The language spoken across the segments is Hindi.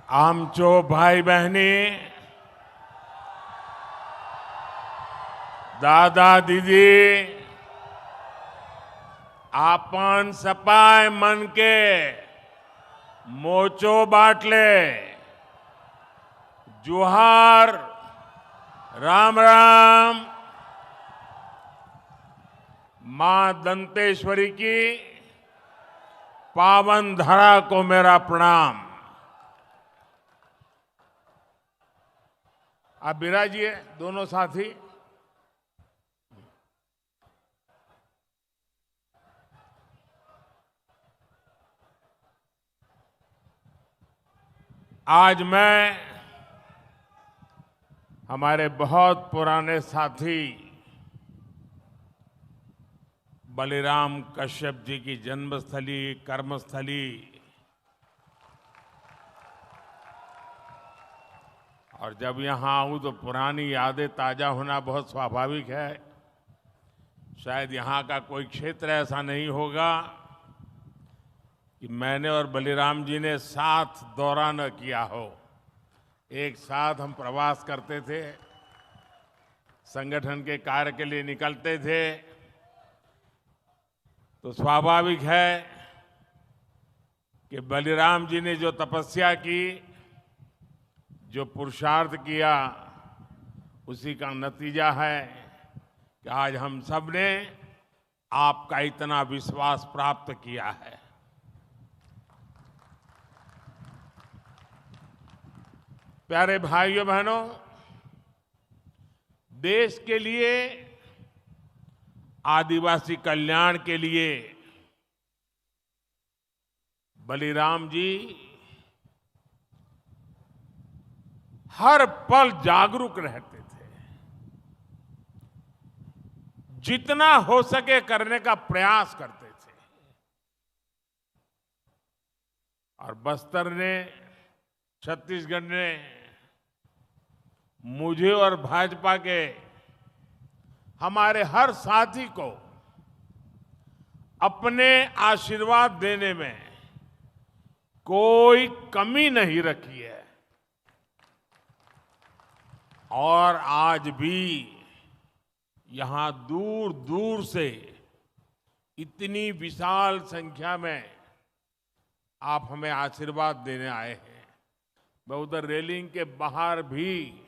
आमचो भाई बहनी, दादा दीदी, आपन सपाय मन के मोचो बाटले, जुहार, राम राम। मां दंतेश्वरी की पावन धरा को मेरा प्रणाम। आप विराजिए दोनों साथी। आज मैं हमारे बहुत पुराने साथी बलिराम कश्यप जी की जन्मस्थली, कर्मस्थली और जब यहां आऊं तो पुरानी यादें ताजा होना बहुत स्वाभाविक है। शायद यहां का कोई क्षेत्र ऐसा नहीं होगा कि मैंने और बलिराम जी ने साथ दौरा न किया हो। एक साथ हम प्रवास करते थे, संगठन के कार्य के लिए निकलते थे, तो स्वाभाविक है कि बलिराम जी ने जो तपस्या की, जो पुरुषार्थ किया, उसी का नतीजा है कि आज हम सब ने आपका इतना विश्वास प्राप्त किया है। प्यारे भाइयों बहनों, देश के लिए, आदिवासी कल्याण के लिए बलिराम जी हर पल जागरूक रहते थे। जितना हो सके करने का प्रयास करते थे। और बस्तर ने, छत्तीसगढ़ ने मुझे और भाजपा के हमारे हर साथी को अपने आशीर्वाद देने में कोई कमी नहीं रखी है। और आज भी यहां दूर दूर से इतनी विशाल संख्या में आप हमें आशीर्वाद देने आए हैं। मैं उधर रेलिंग के बाहर भी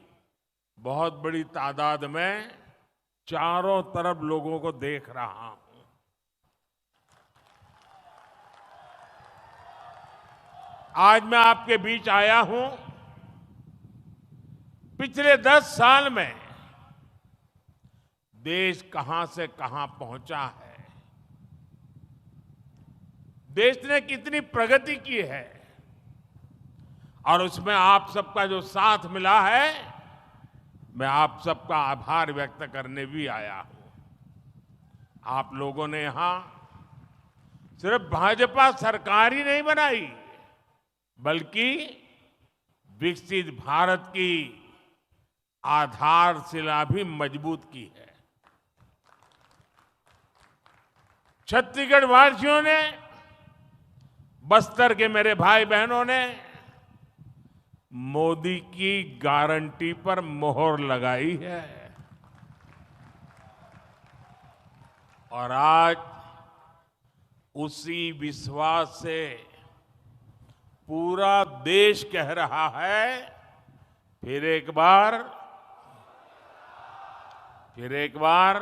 बहुत बड़ी तादाद में चारों तरफ लोगों को देख रहा हूं। आज मैं आपके बीच आया हूं। पिछले 10 साल में देश कहां से कहां पहुंचा है, देश ने कितनी प्रगति की है, और उसमें आप सबका जो साथ मिला है, मैं आप सबका आभार व्यक्त करने भी आया हूं। आप लोगों ने यहां सिर्फ भाजपा सरकार ही नहीं बनाई, बल्कि विकसित भारत की आधारशिला भी मजबूत की है। छत्तीसगढ़ वासियों ने, बस्तर के मेरे भाई बहनों ने मोदी की गारंटी पर मोहर लगाई है। और आज उसी विश्वास से पूरा देश कह रहा है, फिर एक बार, फिर एक बार,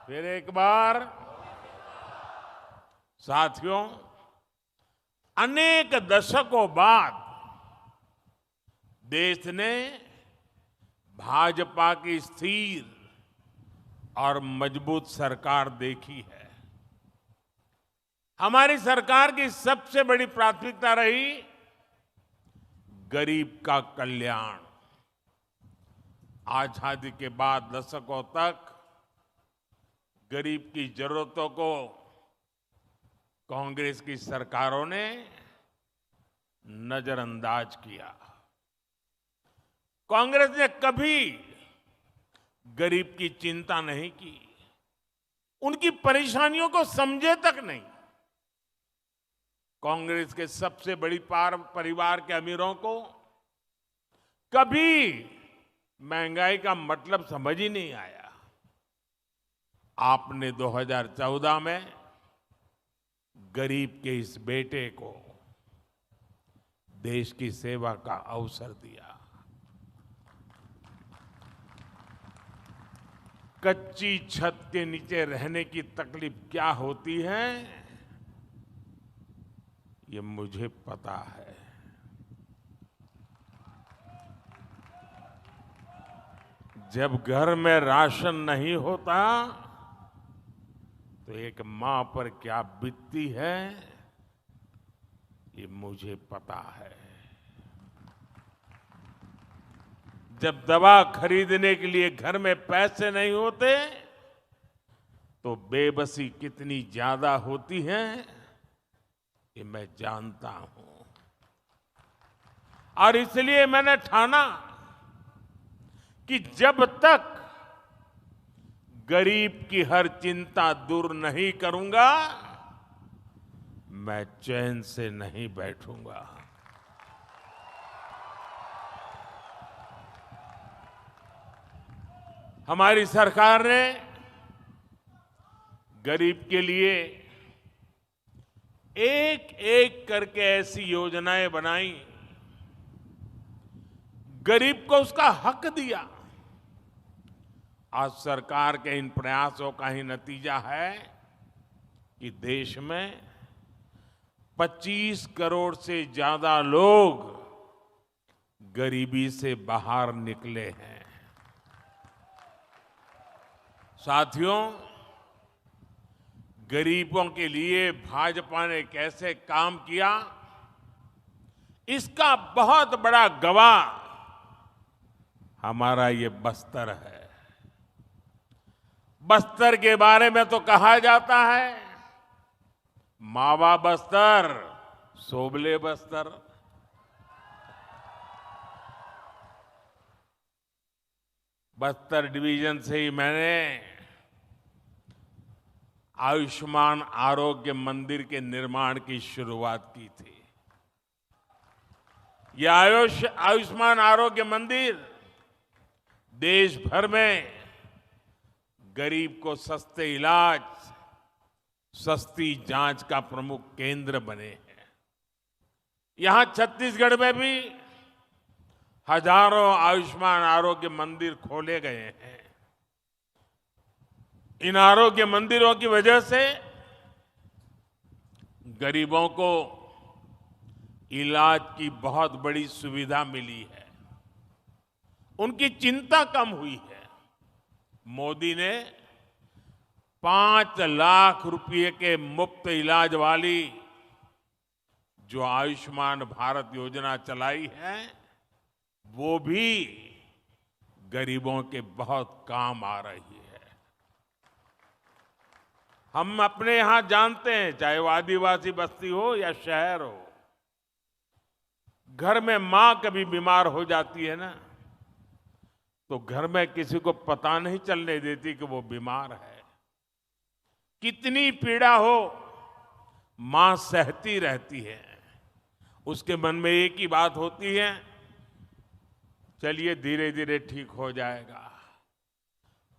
फिर एक बार। साथियों, अनेक दशकों बाद देश ने भाजपा की स्थिर और मजबूत सरकार देखी है। हमारी सरकार की सबसे बड़ी प्राथमिकता रही गरीब का कल्याण। आजादी के बाद दशकों तक गरीब की जरूरतों को कांग्रेस की सरकारों ने नजरअंदाज किया। कांग्रेस ने कभी गरीब की चिंता नहीं की, उनकी परेशानियों को समझे तक नहीं। कांग्रेस के सबसे बड़ी परिवार के अमीरों को कभी महंगाई का मतलब समझ ही नहीं आया। आपने 2014 में गरीब के इस बेटे को देश की सेवा का अवसर दिया। कच्ची छत के नीचे रहने की तकलीफ क्या होती है, ये मुझे पता है। जब घर में राशन नहीं होता तो एक मां पर क्या बीतती है, ये मुझे पता है। जब दवा खरीदने के लिए घर में पैसे नहीं होते तो बेबसी कितनी ज्यादा होती है, ये मैं जानता हूं। और इसलिए मैंने ठाना कि जब तक गरीब की हर चिंता दूर नहीं करूंगा, मैं चैन से नहीं बैठूंगा। हमारी सरकार ने गरीब के लिए एक एक करके ऐसी योजनाएं बनाई, गरीब को उसका हक दिया। आज सरकार के इन प्रयासों का ही नतीजा है कि देश में 25 करोड़ से ज्यादा लोग गरीबी से बाहर निकले हैं। साथियों, गरीबों के लिए भाजपा ने कैसे काम किया, इसका बहुत बड़ा गवाह हमारा ये बस्तर है। बस्तर के बारे में तो कहा जाता है, मावा बस्तर सोबले बस्तर। बस्तर डिवीजन से ही मैंने आयुष्मान आरोग्य मंदिर के निर्माण की शुरुआत की थी। यह आयुष्मान आरोग्य मंदिर देश भर में गरीब को सस्ते इलाज, सस्ती जांच का प्रमुख केंद्र बने हैं। यहां छत्तीसगढ़ में भी हजारों आयुष्मान आरोग्य मंदिर खोले गए हैं। इन आरोग्य मंदिरों की वजह से गरीबों को इलाज की बहुत बड़ी सुविधा मिली है, उनकी चिंता कम हुई है। मोदी ने 5 लाख रुपए के मुफ्त इलाज वाली जो आयुष्मान भारत योजना चलाई है, वो भी गरीबों के बहुत काम आ रही है। हम अपने यहां जानते हैं, चाहे वो आदिवासी बस्ती हो या शहर हो, घर में मां कभी बीमार हो जाती है ना, तो घर में किसी को पता नहीं चलने देती कि वो बीमार है। कितनी पीड़ा हो, मां सहती रहती है। उसके मन में एक ही बात होती है, चलिए धीरे धीरे ठीक हो जाएगा।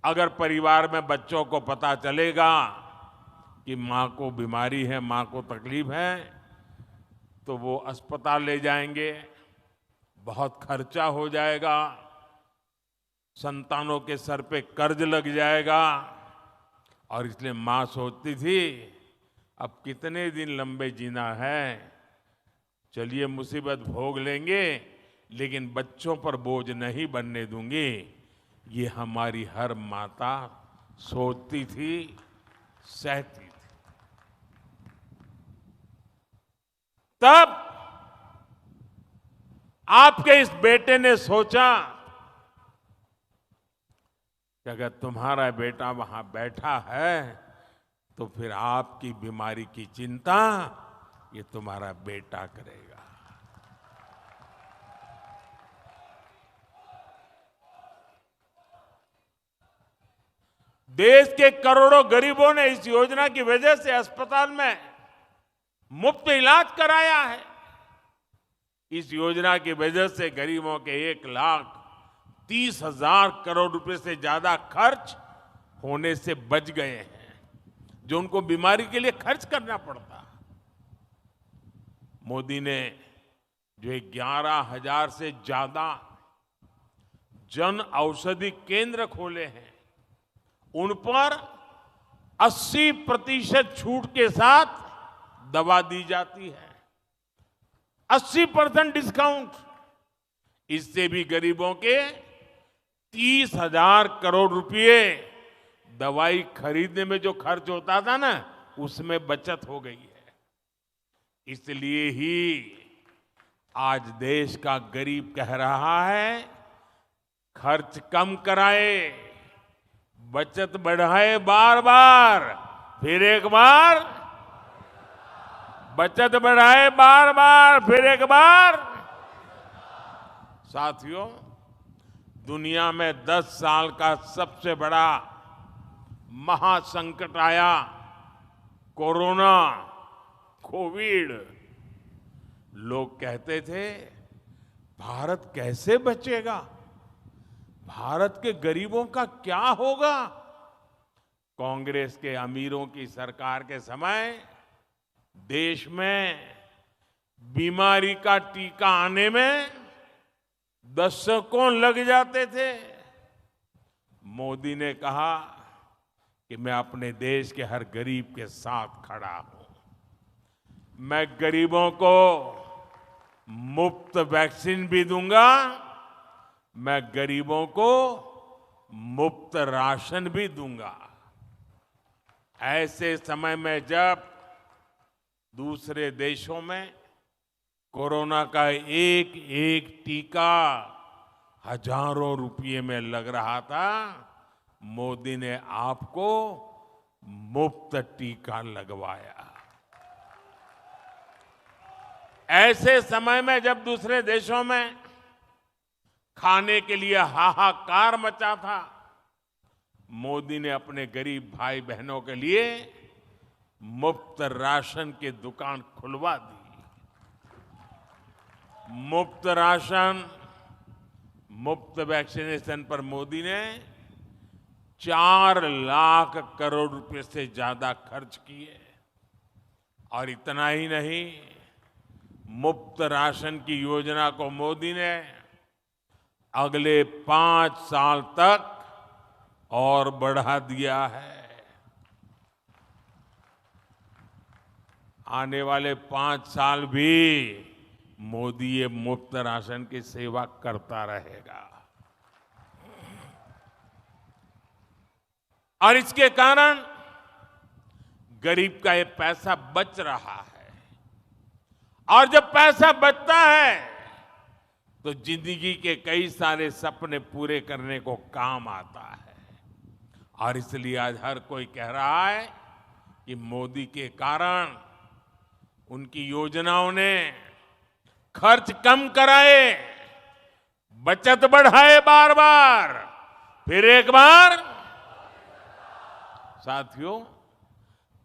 अगर परिवार में बच्चों को पता चलेगा कि मां को बीमारी है, मां को तकलीफ है, तो वो अस्पताल ले जाएंगे, बहुत खर्चा हो जाएगा, संतानों के सर पे कर्ज लग जाएगा। और इसलिए मां सोचती थी, अब कितने दिन लंबे जीना है, चलिए मुसीबत भोग लेंगे, लेकिन बच्चों पर बोझ नहीं बनने दूंगी। ये हमारी हर माता सोचती थी, सहती थी। तब आपके इस बेटे ने सोचा कि अगर तुम्हारा बेटा वहां बैठा है तो फिर आपकी बीमारी की चिंता ये तुम्हारा बेटा करेगा। देश के करोड़ों गरीबों ने इस योजना की वजह से अस्पताल में मुफ्त इलाज कराया है। इस योजना की वजह से गरीबों के 1,30,000 करोड़ रुपए से ज्यादा खर्च होने से बच गए हैं, जो उनको बीमारी के लिए खर्च करना पड़ता। मोदी ने जो 11,000 से ज्यादा जन औषधि केंद्र खोले हैं, उन पर 80% छूट के साथ दवा दी जाती है। 80% डिस्काउंट। इससे भी गरीबों के 30,000 करोड़ रुपए दवाई खरीदने में जो खर्च होता था ना, उसमें बचत हो गई है। इसलिए ही आज देश का गरीब कह रहा है, खर्च कम कराए, बचत बढ़ाए, बार बार, फिर एक बार, बचत बढ़ाए बार बार, फिर एक बार। साथियों, दुनिया में 10 साल का सबसे बड़ा महासंकट आया, कोरोना, कोविड। लोग कहते थे, भारत कैसे बचेगा, भारत के गरीबों का क्या होगा। कांग्रेस के अमीरों की सरकार के समय देश में बीमारी का टीका आने में दशकों लग जाते थे। मोदी ने कहा कि मैं अपने देश के हर गरीब के साथ खड़ा हूं। मैं गरीबों को मुफ्त वैक्सीन भी दूंगा, मैं गरीबों को मुफ्त राशन भी दूंगा। ऐसे समय में जब दूसरे देशों में कोरोना का एक एक टीका हजारों रुपये में लग रहा था, मोदी ने आपको मुफ्त टीका लगवाया। ऐसे समय में जब दूसरे देशों में खाने के लिए हाहाकार मचा था, मोदी ने अपने गरीब भाई बहनों के लिए मुफ्त राशन की दुकान खुलवा दी। मुफ्त राशन, मुफ्त वैक्सीनेशन पर मोदी ने 4 लाख करोड़ रुपए से ज्यादा खर्च किए। और इतना ही नहीं, मुफ्त राशन की योजना को मोदी ने अगले 5 साल तक और बढ़ा दिया है। आने वाले 5 साल भी मोदी ये मुफ्त राशन की सेवा करता रहेगा। और इसके कारण गरीब का ये पैसा बच रहा है। और जब पैसा बचता है तो जिंदगी के कई सारे सपने पूरे करने को काम आता है। और इसलिए आज हर कोई कह रहा है कि मोदी के कारण, उनकी योजनाओं ने खर्च कम कराए, बचत बढ़ाए बार बार, फिर एक बार। साथियों,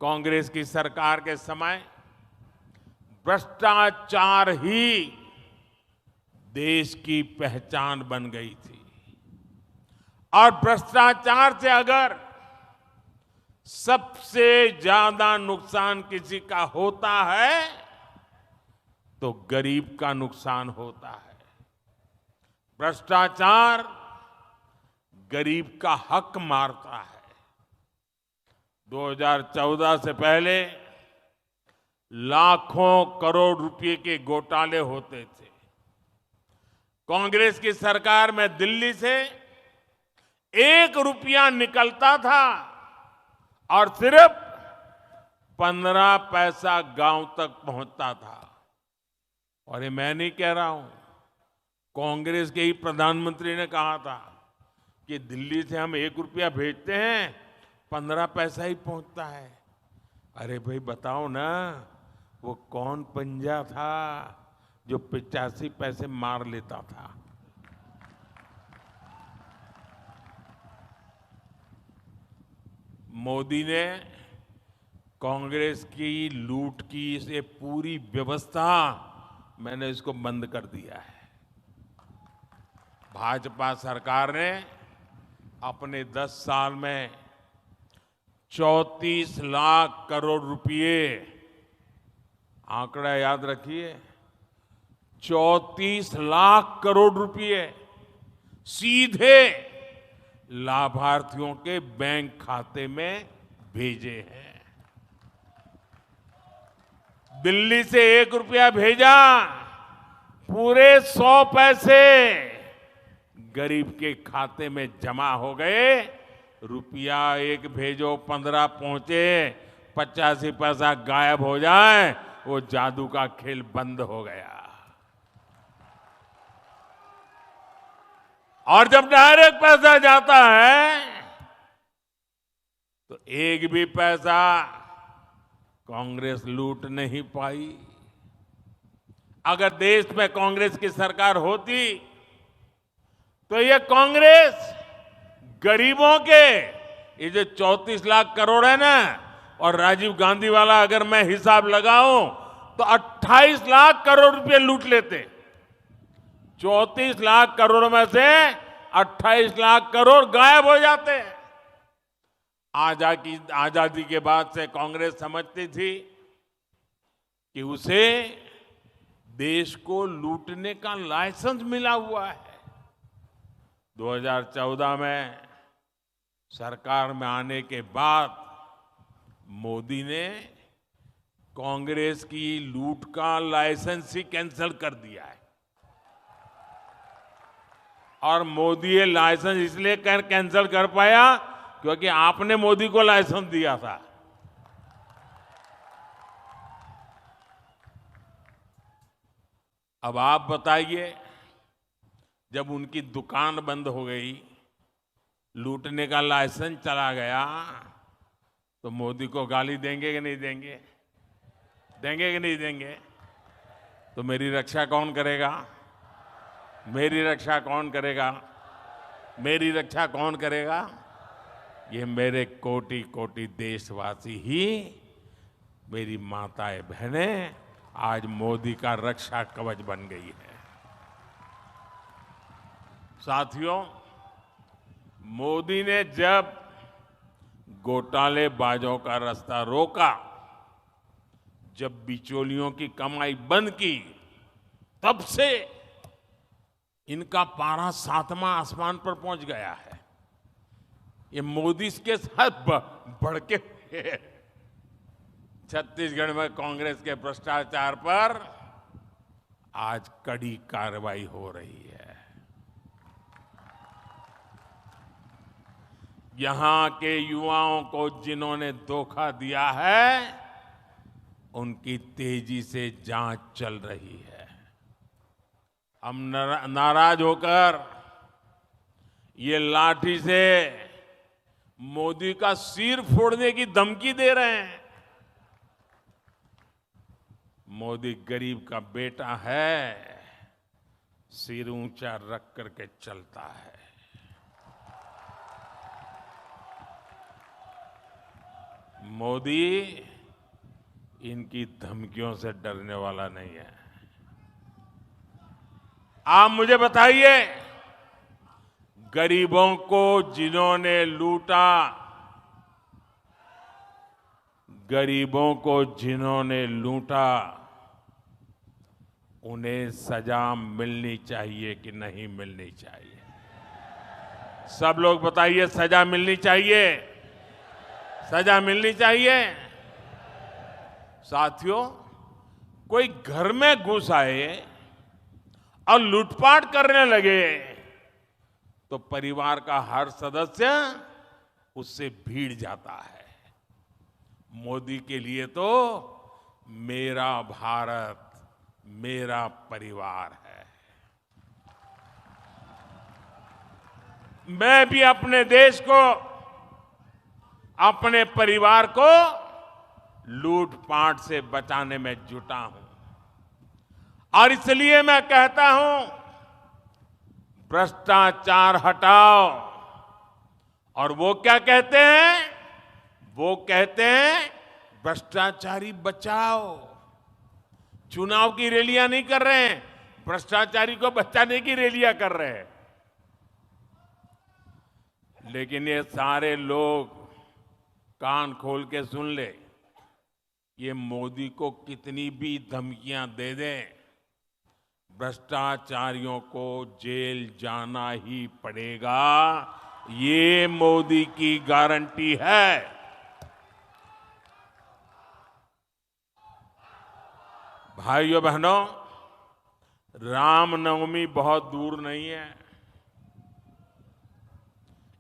कांग्रेस की सरकार के समय भ्रष्टाचार ही देश की पहचान बन गई थी। और भ्रष्टाचार से अगर सबसे ज्यादा नुकसान किसी का होता है तो गरीब का नुकसान होता है। भ्रष्टाचार गरीब का हक मारता है। 2014 से पहले लाखों करोड़ रुपए के घोटाले होते थे। कांग्रेस की सरकार में दिल्ली से 1 रुपया निकलता था और सिर्फ 15 पैसा गांव तक पहुंचता था। और ये मैं नहीं कह रहा हूं, कांग्रेस के ही प्रधानमंत्री ने कहा था कि दिल्ली से हम 1 रुपया भेजते हैं, 15 पैसा ही पहुंचता है। अरे भाई बताओ ना, वो कौन पंजा था जो 85 पैसे मार लेता था। मोदी ने कांग्रेस की लूट की ये पूरी व्यवस्था मैंने इसको बंद कर दिया है। भाजपा सरकार ने अपने 10 साल में 34 लाख करोड़ रुपए, आंकड़ा याद रखिए, 34 लाख करोड़ रुपए सीधे लाभार्थियों के बैंक खाते में भेजे हैं। दिल्ली से 1 रुपया भेजा, पूरे 100 पैसे गरीब के खाते में जमा हो गए। रुपया 1 भेजो 15 पहुंचे, 85 पैसा गायब हो जाए, वो जादू का खेल बंद हो गया। और जब डायरेक्ट पैसा जाता है तो एक भी पैसा कांग्रेस लूट नहीं पाई। अगर देश में कांग्रेस की सरकार होती तो ये कांग्रेस गरीबों के, ये जो 34 लाख करोड़ है ना, और राजीव गांधी वाला अगर मैं हिसाब लगाऊं तो 28 लाख करोड़ रुपए लूट लेते। 34 लाख करोड़ में से 28 लाख करोड़ गायब हो जाते हैं। आजादी के बाद से कांग्रेस समझती थी कि उसे देश को लूटने का लाइसेंस मिला हुआ है। 2014 में सरकार में आने के बाद मोदी ने कांग्रेस की लूट का लाइसेंस ही कैंसिल कर दिया है। और मोदी ये लाइसेंस इसलिए कैंसिल कर पाया क्योंकि आपने मोदी को लाइसेंस दिया था। अब आप बताइए, जब उनकी दुकान बंद हो गई, लूटने का लाइसेंस चला गया, तो मोदी को गाली देंगे कि नहीं देंगे? देंगे कि नहीं देंगे? तो मेरी रक्षा कौन करेगा? मेरी रक्षा कौन करेगा? मेरी रक्षा कौन करेगा? ये मेरे कोटि कोटि देशवासी ही, मेरी माताएं बहनें आज मोदी का रक्षा कवच बन गई है। साथियों, मोदी ने जब घोटालेबाजों का रास्ता रोका, जब बिचौलियों की कमाई बंद की, तब से इनका पारा 7वां आसमान पर पहुंच गया है। ये मोदी के साथ बढ़ के छत्तीसगढ़ में कांग्रेस के भ्रष्टाचार पर आज कड़ी कार्रवाई हो रही है। यहां के युवाओं को जिन्होंने धोखा दिया है, उनकी तेजी से जांच चल रही है। हम नाराज होकर ये लाठी से मोदी का सिर फोड़ने की धमकी दे रहे हैं। मोदी गरीब का बेटा है, सिर ऊंचा रख करके चलता है। मोदी इनकी धमकियों से डरने वाला नहीं है। आप मुझे बताइए, गरीबों को जिन्होंने लूटा, गरीबों को जिन्होंने लूटा, उन्हें सजा मिलनी चाहिए कि नहीं मिलनी चाहिए? सब लोग बताइए, सजा मिलनी चाहिए? सजा मिलनी चाहिए। साथियों, कोई घर में घुस आए और लूटपाट करने लगे तो परिवार का हर सदस्य उससे भीड़ जाता है। मोदी के लिए तो मेरा भारत, मेरा परिवार है। मैं भी अपने देश को, अपने परिवार को लूटपाट से बचाने में जुटा हूं। और इसलिए मैं कहता हूं, भ्रष्टाचार हटाओ। और वो क्या कहते हैं? वो कहते हैं भ्रष्टाचारी बचाओ। चुनाव की रैलियां नहीं कर रहे हैं, भ्रष्टाचारी को बचाने की रैलियां कर रहे हैं। लेकिन ये सारे लोग कान खोल के सुन ले, ये मोदी को कितनी भी धमकियां दे दें, भ्रष्टाचारियों को जेल जाना ही पड़ेगा। ये मोदी की गारंटी है। भाइयों बहनों, रामनवमी बहुत दूर नहीं है।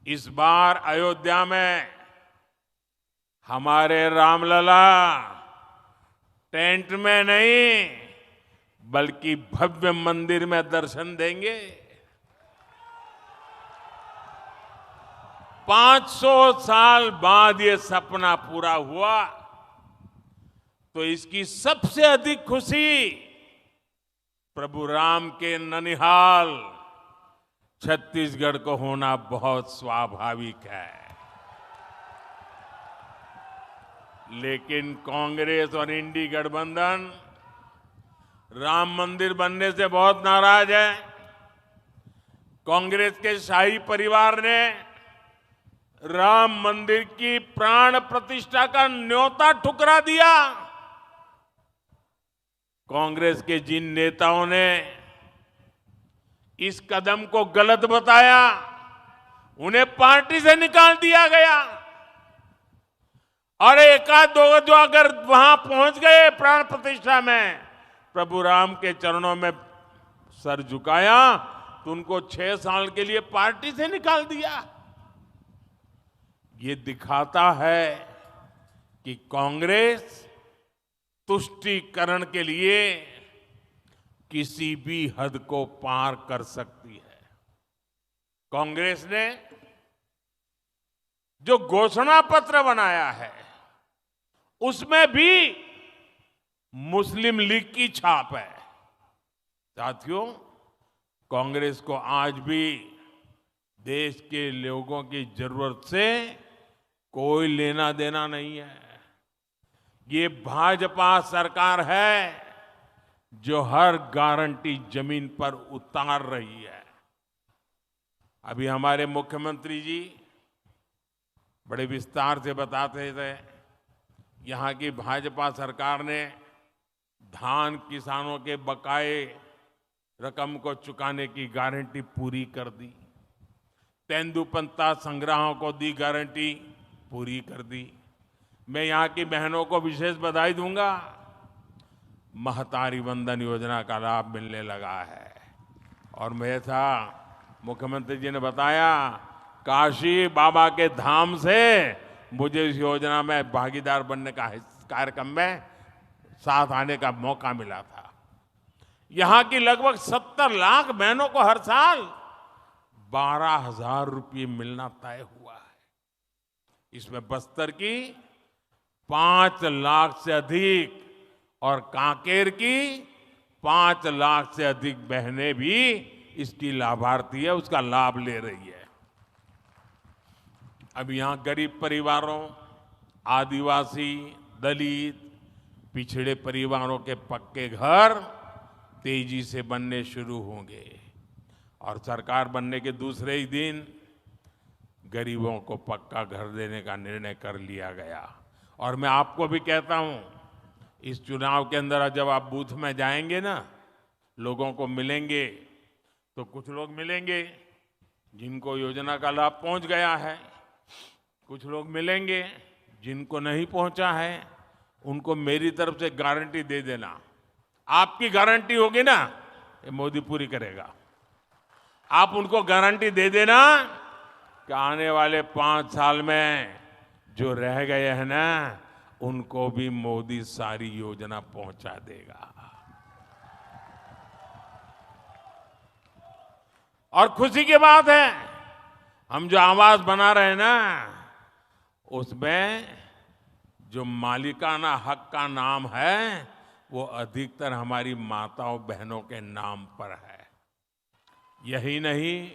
इस बार अयोध्या में हमारे रामलला टेंट में नहीं बल्कि भव्य मंदिर में दर्शन देंगे। 500 साल बाद ये सपना पूरा हुआ तो इसकी सबसे अधिक खुशी प्रभु राम के ननिहाल छत्तीसगढ़ को होना बहुत स्वाभाविक है। लेकिन कांग्रेस और इंडी गठबंधन राम मंदिर बनने से बहुत नाराज है। कांग्रेस के शाही परिवार ने राम मंदिर की प्राण प्रतिष्ठा का न्योता ठुकरा दिया। कांग्रेस के जिन नेताओं ने इस कदम को गलत बताया, उन्हें पार्टी से निकाल दिया गया। और एकाध दो जो अगर वहां पहुंच गए प्राण प्रतिष्ठा में, प्रभु राम के चरणों में सर झुकाया, तो उनको 6 साल के लिए पार्टी से निकाल दिया। ये दिखाता है कि कांग्रेस तुष्टीकरण के लिए किसी भी हद को पार कर सकती है। कांग्रेस ने जो घोषणा पत्र बनाया है उसमें भी मुस्लिम लीग की छाप है। साथियों, कांग्रेस को आज भी देश के लोगों की जरूरत से कोई लेना देना नहीं है। ये भाजपा सरकार है जो हर गारंटी जमीन पर उतार रही है। अभी हमारे मुख्यमंत्री जी बड़े विस्तार से बताते थे, यहाँ की भाजपा सरकार ने धान किसानों के बकाए रकम को चुकाने की गारंटी पूरी कर दी। तेंदुपत्ता संग्राहों को दी गारंटी पूरी कर दी। मैं यहाँ की बहनों को विशेष बधाई दूंगा, महतारी वंदन योजना का लाभ मिलने लगा है। और मैं था, मुख्यमंत्री जी ने बताया, काशी बाबा के धाम से मुझे इस योजना में भागीदार बनने का कार्यक्रम में साथ आने का मौका मिला था। यहाँ की लगभग 70 लाख बहनों को हर साल 12,000 रुपये मिलना तय हुआ है। इसमें बस्तर की 5 लाख से अधिक और कांकेर की 5 लाख से अधिक बहनें भी इसकी लाभार्थी है, उसका लाभ ले रही है। अब यहाँ गरीब परिवारों, आदिवासी, दलित, पिछड़े परिवारों के पक्के घर तेजी से बनने शुरू होंगे। और सरकार बनने के दूसरे ही दिन गरीबों को पक्का घर देने का निर्णय कर लिया गया। और मैं आपको भी कहता हूं, इस चुनाव के अंदर जब आप बूथ में जाएंगे ना, लोगों को मिलेंगे, तो कुछ लोग मिलेंगे जिनको योजना का लाभ पहुंच गया है, कुछ लोग मिलेंगे जिनको नहीं पहुंचा है। उनको मेरी तरफ से गारंटी दे देना, आपकी गारंटी होगी ना, ये मोदी पूरी करेगा। आप उनको गारंटी दे देना कि आने वाले 5 साल में जो रह गए हैं ना, उनको भी मोदी सारी योजना पहुंचा देगा। और खुशी की बात है, हम जो आवास बना रहे हैं ना, उसमें जो मालिकाना हक का नाम है वो अधिकतर हमारी माताओं बहनों के नाम पर है। यही नहीं,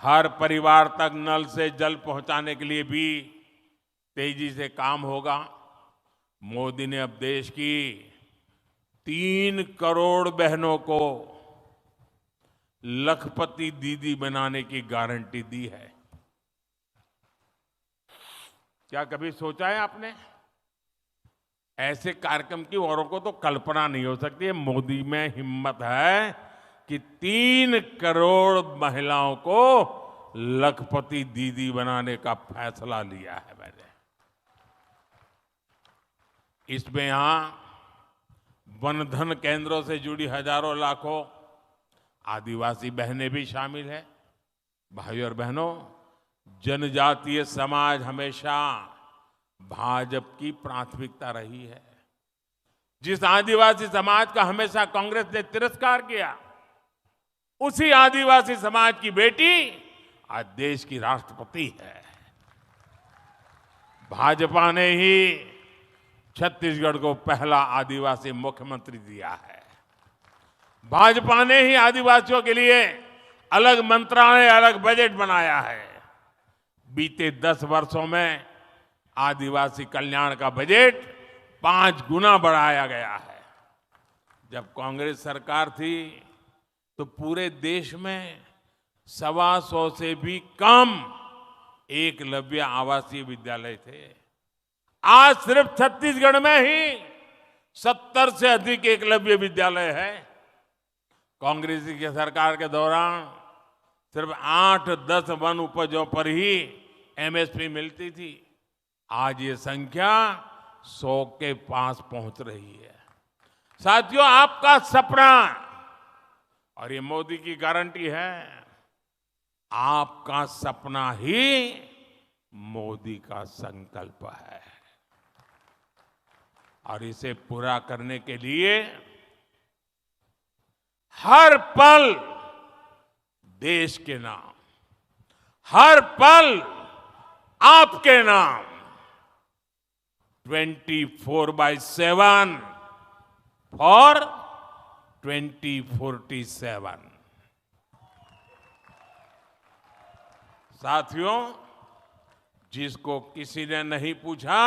हर परिवार तक नल से जल पहुंचाने के लिए भी तेजी से काम होगा। मोदी ने अब देश की 3 करोड़ बहनों को लखपति दीदी बनाने की गारंटी दी है। क्या कभी सोचा है आपने? ऐसे कार्यक्रम की औरों को तो कल्पना नहीं हो सकती है। मोदी में हिम्मत है कि 3 करोड़ महिलाओं को लखपति दीदी बनाने का फैसला लिया है मैंने। इसमें यहां वन धन केंद्रों से जुड़ी हजारों लाखों आदिवासी बहनें भी शामिल है। भाइयों और बहनों, जनजातीय समाज हमेशा भाजपा की प्राथमिकता रही है। जिस आदिवासी समाज का हमेशा कांग्रेस ने तिरस्कार किया, उसी आदिवासी समाज की बेटी आज देश की राष्ट्रपति है। भाजपा ने ही छत्तीसगढ़ को पहला आदिवासी मुख्यमंत्री दिया है। भाजपा ने ही आदिवासियों के लिए अलग मंत्रालय, अलग बजट बनाया है। बीते 10 वर्षों में आदिवासी कल्याण का बजट 5 गुना बढ़ाया गया है। जब कांग्रेस सरकार थी तो पूरे देश में 125 से भी कम एकलव्य आवासीय विद्यालय थे। आज सिर्फ छत्तीसगढ़ में ही 70 से अधिक एकलव्य विद्यालय है। कांग्रेस की सरकार के दौरान सिर्फ 8-10 वन उपजों पर ही एमएसपी मिलती थी। आज ये संख्या 100 के पास पहुंच रही है। साथियों, आपका सपना और ये मोदी की गारंटी है, आपका सपना ही मोदी का संकल्प है। और इसे पूरा करने के लिए हर पल देश के नाम, हर पल आपके नाम 24/7 फॉर 2047। साथियों, जिसको किसी ने नहीं पूछा,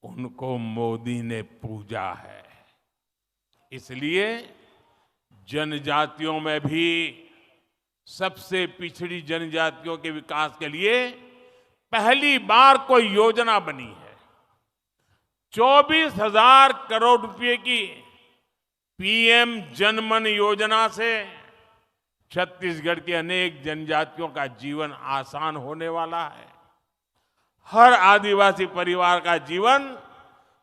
उनको मोदी ने पूजा है। इसलिए जनजातियों में भी सबसे पिछड़ी जनजातियों के विकास के लिए पहली बार कोई योजना बनी है। 24,000 करोड़ रुपए की पीएम जनमन योजना से छत्तीसगढ़ की अनेक जनजातियों का जीवन आसान होने वाला है। हर आदिवासी परिवार का जीवन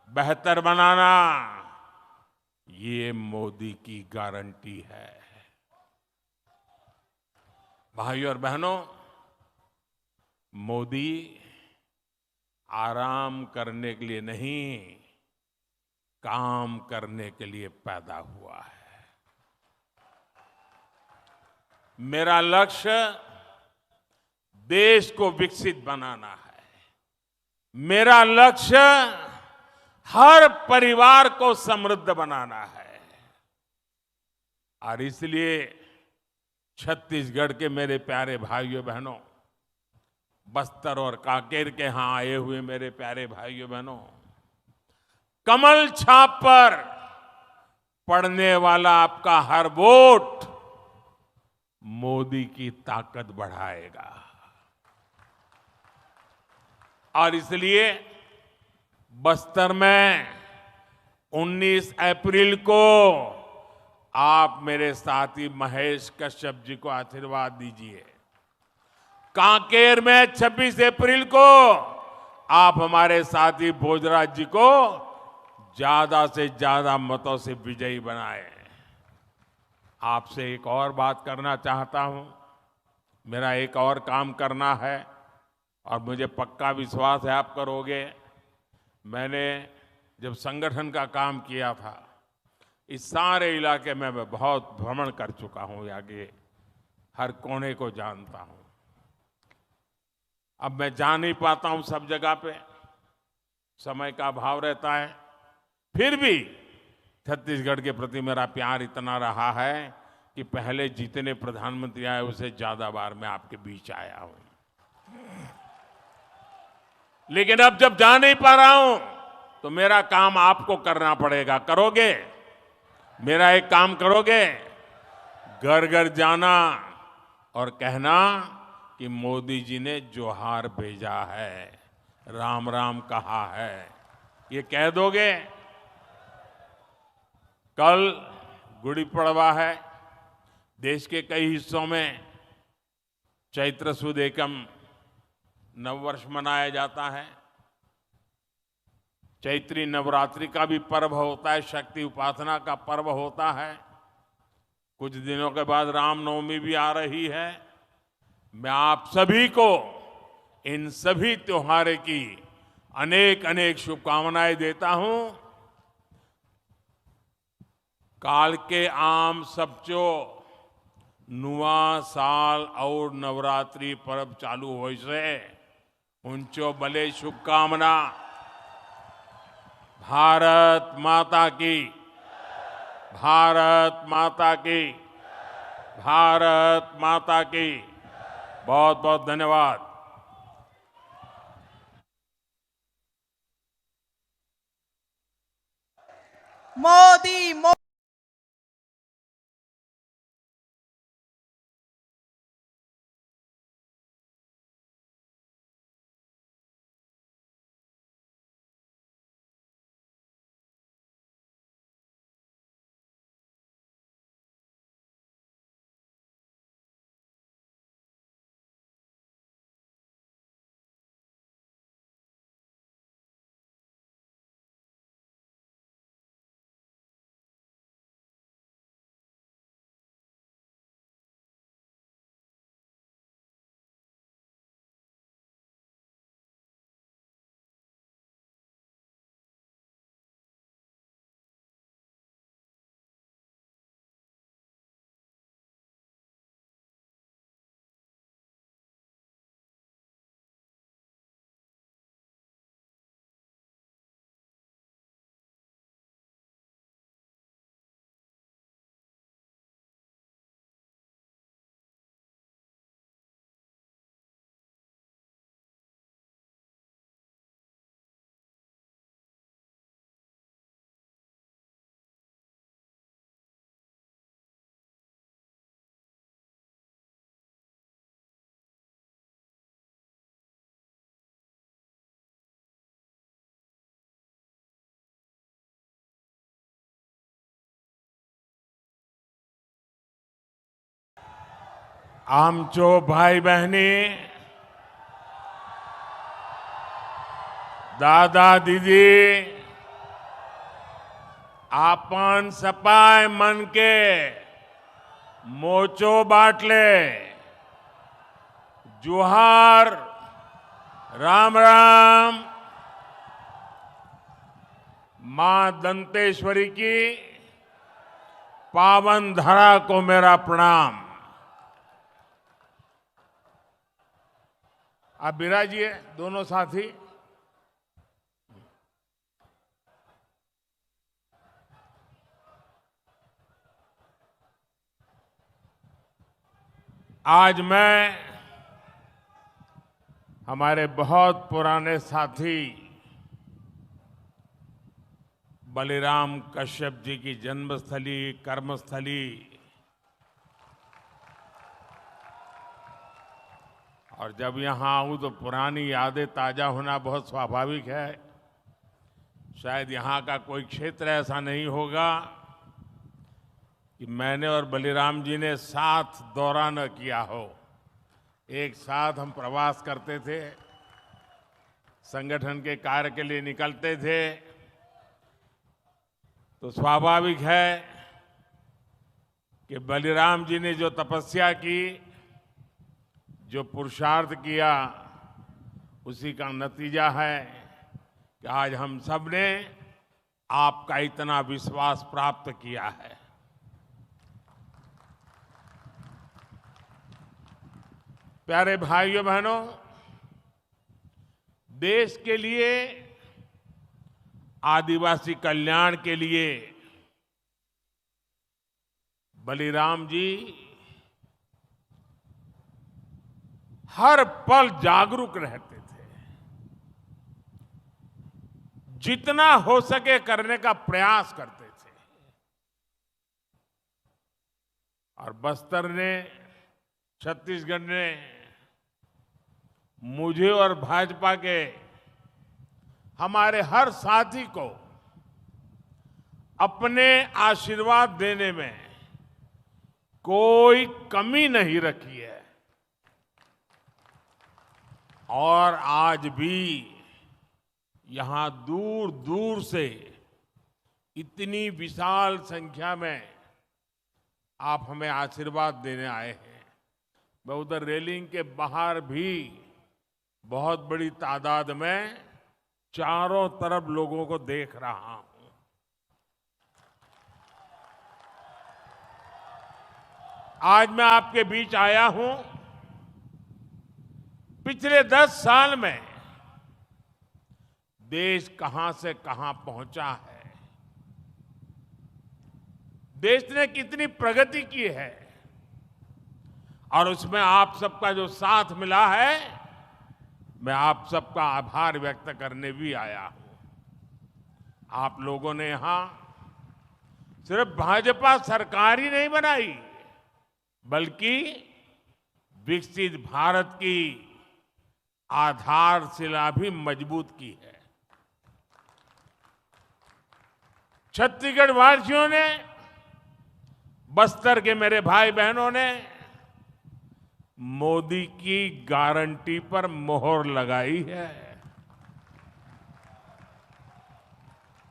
बेहतर बनाना, ये मोदी की गारंटी है। भाइयों और बहनों, मोदी आराम करने के लिए नहीं, काम करने के लिए पैदा हुआ है। मेरा लक्ष्य देश को विकसित बनाना है। मेरा लक्ष्य हर परिवार को समृद्ध बनाना है। और इसलिए छत्तीसगढ़ के मेरे प्यारे भाइयों बहनों, बस्तर और कांकेर के यहां आए हुए मेरे प्यारे भाइयों बहनों, कमल छाप पर पड़ने वाला आपका हर वोट मोदी की ताकत बढ़ाएगा। और इसलिए बस्तर में 19 अप्रैल को आप मेरे साथी महेश कश्यप जी को आशीर्वाद दीजिए। कांकेर में 26 अप्रैल को आप हमारे साथी भोजराज जी को ज्यादा से ज्यादा मतों से विजयी बनाए। आपसे एक और बात करना चाहता हूं। मेरा एक और काम करना है और मुझे पक्का विश्वास है आप करोगे। मैंने जब संगठन का काम किया था, इस सारे इलाके में मैं बहुत भ्रमण कर चुका हूं, आगे हर कोने को जानता हूं। अब मैं जा नहीं पाता हूं सब जगह पे, समय का अभाव रहता है। फिर भी छत्तीसगढ़ के प्रति मेरा प्यार इतना रहा है कि पहले जितने प्रधानमंत्री आए उससे ज्यादा बार मैं आपके बीच आया हूं। लेकिन अब जब जा नहीं पा रहा हूं तो मेरा काम आपको करना पड़ेगा। करोगे? मेरा एक काम करोगे? घर घर जाना और कहना कि मोदी जी ने जोहार भेजा है, राम राम कहा है। ये कह दोगे? कल गुड़ी पड़वा है। देश के कई हिस्सों में चैत्र सुद एकम नववर्ष मनाया जाता है। चैत्री नवरात्रि का भी पर्व होता है, शक्ति उपासना का पर्व होता है। कुछ दिनों के बाद रामनवमी भी आ रही है। मैं आप सभी को इन सभी त्योहारों की अनेक अनेक शुभकामनाएं देता हूं। काल के आम सबचो नुआ साल और नवरात्रि पर्व चालू हो से उनचो भले शुभकामना। भारत माता की, भारत माता की, भारत माता की। बहुत बहुत धन्यवाद। मोदी आमचो भाई बहनी, दादा दीदी, आपन सपाय मन के मोचो बाटले। जोहार, राम राम। मां दंतेश्वरी की पावन धरा को मेरा प्रणाम। आप विराजिए दोनों साथी। आज मैं हमारे बहुत पुराने साथी बलिराम कश्यप जी की जन्मस्थली, कर्मस्थली और जब यहां आऊं तो पुरानी यादें ताजा होना बहुत स्वाभाविक है। शायद यहां का कोई क्षेत्र ऐसा नहीं होगा कि मैंने और बलिराम जी ने साथ दौरा न किया हो। एक साथ हम प्रवास करते थे, संगठन के कार्य के लिए निकलते थे। तो स्वाभाविक है कि बलिराम जी ने जो तपस्या की, जो पुरुषार्थ किया, उसी का नतीजा है कि आज हम सब ने आपका इतना विश्वास प्राप्त किया है। प्यारे भाइयों बहनों, देश के लिए, आदिवासी कल्याण के लिए बलिराम जी हर पल जागरूक रहते थे। जितना हो सके करने का प्रयास करते थे। और बस्तर ने, छत्तीसगढ़ ने मुझे और भाजपा के हमारे हर साथी को अपने आशीर्वाद देने में कोई कमी नहीं रखी है। और आज भी यहां दूर दूर से इतनी विशाल संख्या में आप हमें आशीर्वाद देने आए हैं। मैं उधर रेलिंग के बाहर भी बहुत बड़ी तादाद में चारों तरफ लोगों को देख रहा हूं। आज मैं आपके बीच आया हूं। पिछले 10 साल में देश कहां से कहां पहुंचा है, देश ने कितनी प्रगति की है, और उसमें आप सबका जो साथ मिला है, मैं आप सबका आभार व्यक्त करने भी आया हूं। आप लोगों ने यहां सिर्फ भाजपा सरकार ही नहीं बनाई, बल्कि विकसित भारत की आधारशिला भी मजबूत की है। छत्तीसगढ़ वासियों ने, बस्तर के मेरे भाई बहनों ने मोदी की गारंटी पर मोहर लगाई है।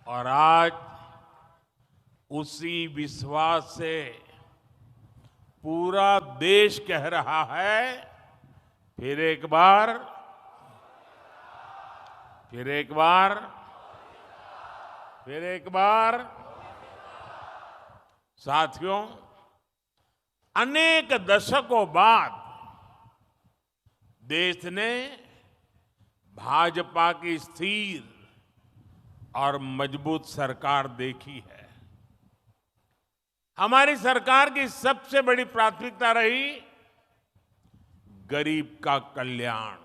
और आज उसी विश्वास से पूरा देश कह रहा है, फिर एक बार, फिर एक बार, फिर एक बार। साथियों, अनेक दशकों बाद देश ने भाजपा की स्थिर और मजबूत सरकार देखी है। हमारी सरकार की सबसे बड़ी प्राथमिकता रही गरीब का कल्याण।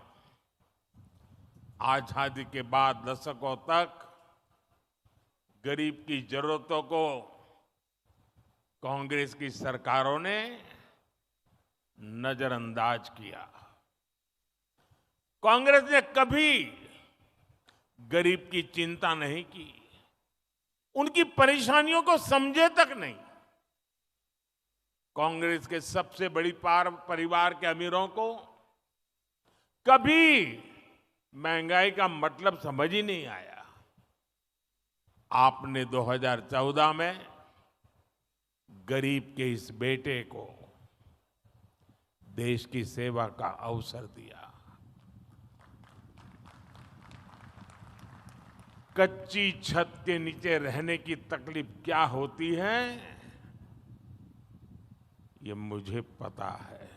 आजादी के बाद दशकों तक गरीब की जरूरतों को कांग्रेस की सरकारों ने नजरअंदाज किया। कांग्रेस ने कभी गरीब की चिंता नहीं की, उनकी परेशानियों को समझे तक नहीं। कांग्रेस के सबसे बड़ी परिवार के अमीरों को कभी महंगाई का मतलब समझ ही नहीं आया। आपने 2014 में गरीब के इस बेटे को देश की सेवा का अवसर दिया। कच्ची छत के नीचे रहने की तकलीफ क्या होती है, ये मुझे पता है।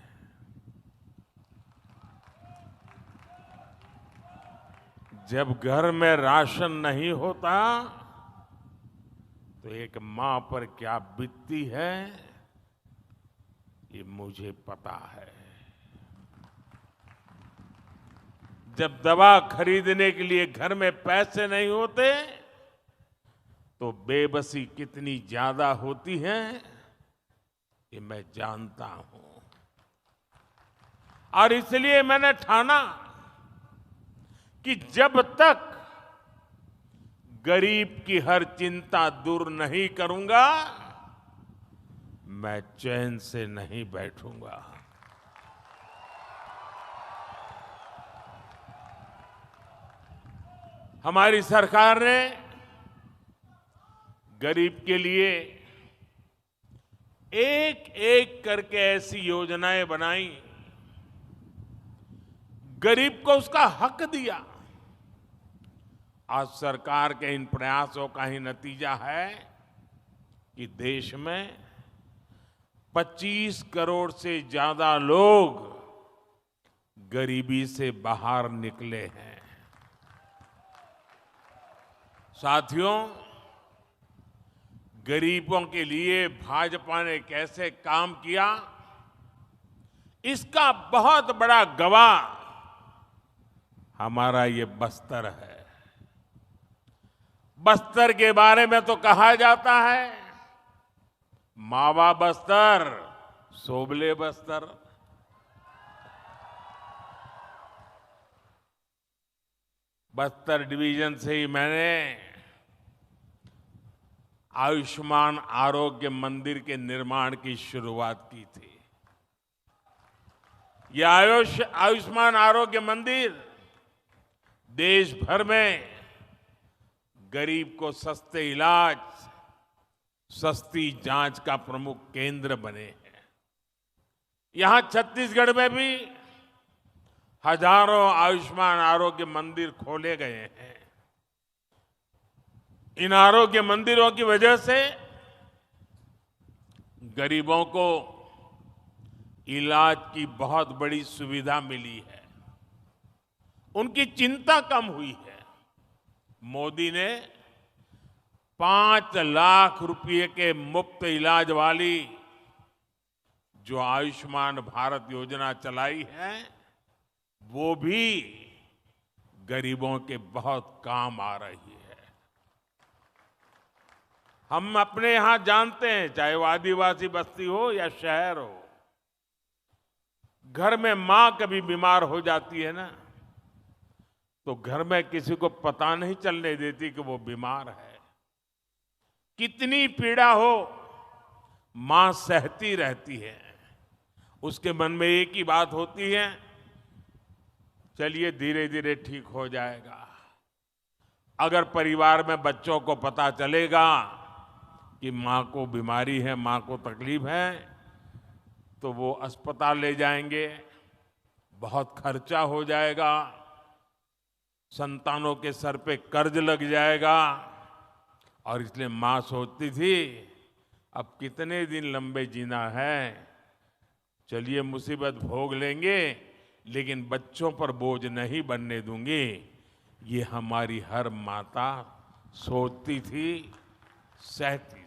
जब घर में राशन नहीं होता तो एक मां पर क्या बीतती है, ये मुझे पता है। जब दवा खरीदने के लिए घर में पैसे नहीं होते तो बेबसी कितनी ज्यादा होती है, ये मैं जानता हूं। और इसलिए मैंने ठाना कि जब तक गरीब की हर चिंता दूर नहीं करूंगा, मैं चैन से नहीं बैठूंगा। हमारी सरकार ने गरीब के लिए एक एक करके ऐसी योजनाएं बनाई, गरीब को उसका हक दिया। आज सरकार के इन प्रयासों का ही नतीजा है कि देश में 25 करोड़ से ज्यादा लोग गरीबी से बाहर निकले हैं। साथियों, गरीबों के लिए भाजपा ने कैसे काम किया, इसका बहुत बड़ा गवाह हमारा ये बस्तर है। बस्तर के बारे में तो कहा जाता है, मावा बस्तर सोबले बस्तर। बस्तर डिवीजन से ही मैंने आयुष्मान आरोग्य मंदिर के निर्माण की शुरुआत की थी। यह आयुष्मान आरोग्य मंदिर देश भर में गरीब को सस्ते इलाज, सस्ती जांच का प्रमुख केंद्र बने हैं। यहां छत्तीसगढ़ में भी हजारों आयुष्मान आरोग्य मंदिर खोले गए हैं। इन आरोग्य मंदिरों की वजह से गरीबों को इलाज की बहुत बड़ी सुविधा मिली है, उनकी चिंता कम हुई है। मोदी ने 5 लाख रुपए के मुफ्त इलाज वाली जो आयुष्मान भारत योजना चलाई है, वो भी गरीबों के बहुत काम आ रही है। हम अपने यहां जानते हैं, चाहे वो आदिवासी बस्ती हो या शहर हो, घर में मां कभी बीमार हो जाती है ना, तो घर में किसी को पता नहीं चलने देती कि वो बीमार है। कितनी पीड़ा हो, मां सहती रहती है। उसके मन में एक ही बात होती है, चलिए धीरे धीरे ठीक हो जाएगा। अगर परिवार में बच्चों को पता चलेगा कि मां को बीमारी है, मां को तकलीफ है, तो वो अस्पताल ले जाएंगे, बहुत खर्चा हो जाएगा, संतानों के सर पे कर्ज लग जाएगा। और इसलिए मां सोचती थी, अब कितने दिन लंबे जीना है, चलिए मुसीबत भोग लेंगे, लेकिन बच्चों पर बोझ नहीं बनने दूंगी। ये हमारी हर माता सोचती थी, सहती थी।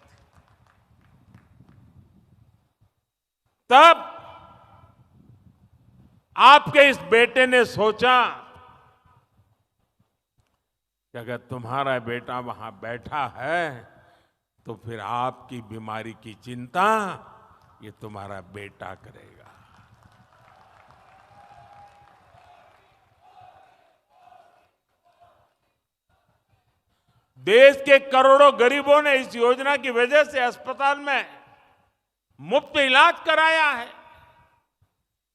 तब आपके इस बेटे ने सोचा कि अगर तुम्हारा बेटा वहां बैठा है, तो फिर आपकी बीमारी की चिंता ये तुम्हारा बेटा करेगा। देश के करोड़ों गरीबों ने इस योजना की वजह से अस्पताल में मुफ्त इलाज कराया है।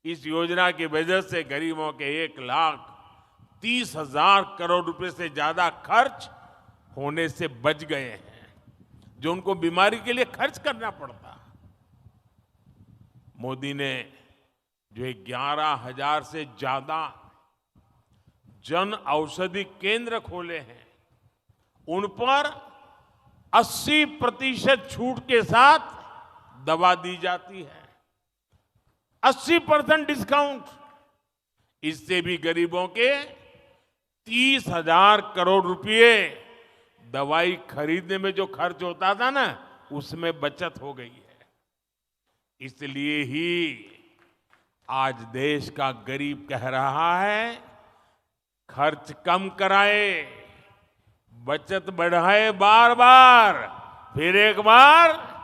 इस योजना की वजह से गरीबों के 1,30,000 करोड़ रुपए से ज्यादा खर्च होने से बच गए हैं, जो उनको बीमारी के लिए खर्च करना पड़ता। मोदी ने जो 11,000 से ज्यादा जन औषधि केंद्र खोले हैं, उन पर 80% छूट के साथ दवा दी जाती है। 80% डिस्काउंट। इससे भी गरीबों के 30,000 करोड़ रुपए दवाई खरीदने में जो खर्च होता था ना, उसमें बचत हो गई है। इसलिए ही आज देश का गरीब कह रहा है, खर्च कम कराए, बचत बढ़ाए, बार बार, फिर एक बार,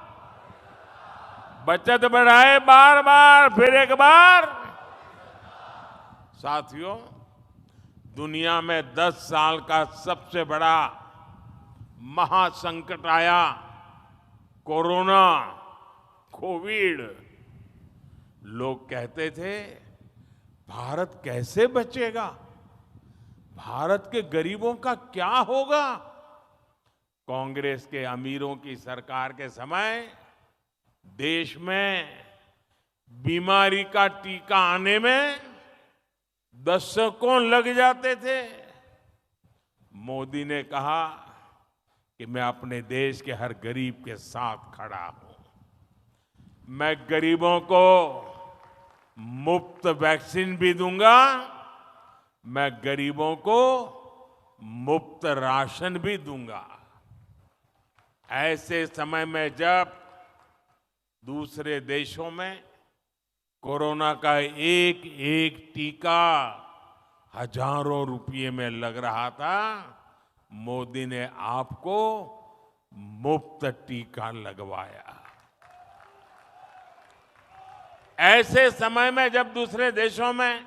बचत बढ़ाए बार बार, फिर एक बार। साथियों, दुनिया में 10 साल का सबसे बड़ा महासंकट आया, कोरोना, कोविड। लोग कहते थे, भारत कैसे बचेगा, भारत के गरीबों का क्या होगा। कांग्रेस के अमीरों की सरकार के समय देश में बीमारी का टीका आने में दशकों लग जाते थे। मोदी ने कहा कि मैं अपने देश के हर गरीब के साथ खड़ा हूं। मैं गरीबों को मुफ्त वैक्सीन भी दूंगा, मैं गरीबों को मुफ्त राशन भी दूंगा। ऐसे समय में जब दूसरे देशों में कोरोना का एक एक टीका हजारों रुपये में लग रहा था, मोदी ने आपको मुफ्त टीका लगवाया। ऐसे समय में जब दूसरे देशों में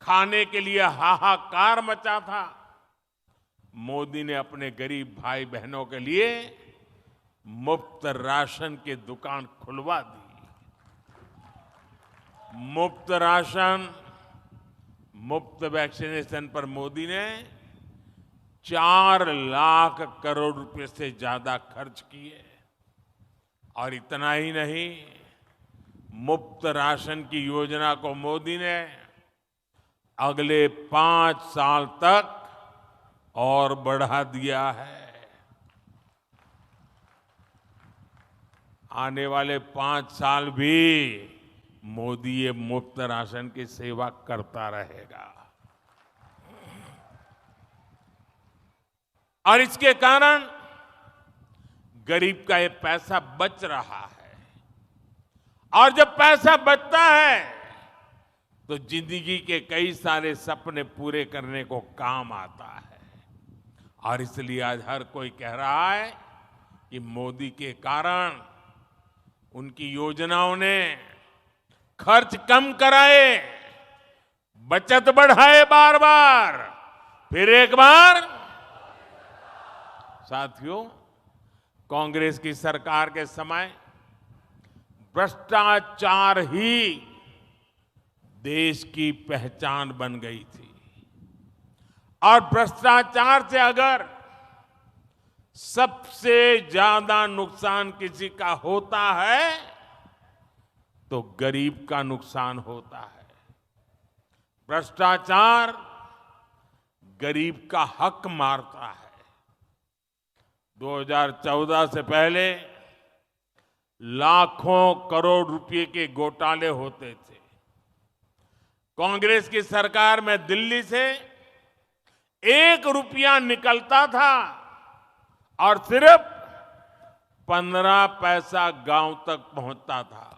खाने के लिए हाहाकार मचा था, मोदी ने अपने गरीब भाई बहनों के लिए मुफ्त राशन की दुकान खुलवा दी। मुफ्त राशन, मुफ्त वैक्सीनेशन पर मोदी ने 4 लाख करोड़ रुपए से ज्यादा खर्च किए। और इतना ही नहीं, मुफ्त राशन की योजना को मोदी ने अगले 5 साल तक और बढ़ा दिया है। आने वाले 5 साल भी मोदी ये मुफ्त राशन की सेवा करता रहेगा। और इसके कारण गरीब का ये पैसा बच रहा है। और जब पैसा बचता है तो जिंदगी के कई सारे सपने पूरे करने को काम आता है। और इसलिए आज हर कोई कह रहा है कि मोदी के कारण, उनकी योजनाओं ने खर्च कम कराए, बचत बढ़ाए बार बार, फिर एक बार। साथियों, कांग्रेस की सरकार के समय भ्रष्टाचार ही देश की पहचान बन गई थी। और भ्रष्टाचार से अगर सबसे ज्यादा नुकसान किसी का होता है तो गरीब का नुकसान होता है। भ्रष्टाचार गरीब का हक मारता है। 2014 से पहले लाखों करोड़ रुपए के घोटाले होते थे। कांग्रेस की सरकार में दिल्ली से 1 रुपया निकलता था और सिर्फ 15 पैसा गांव तक पहुंचता था।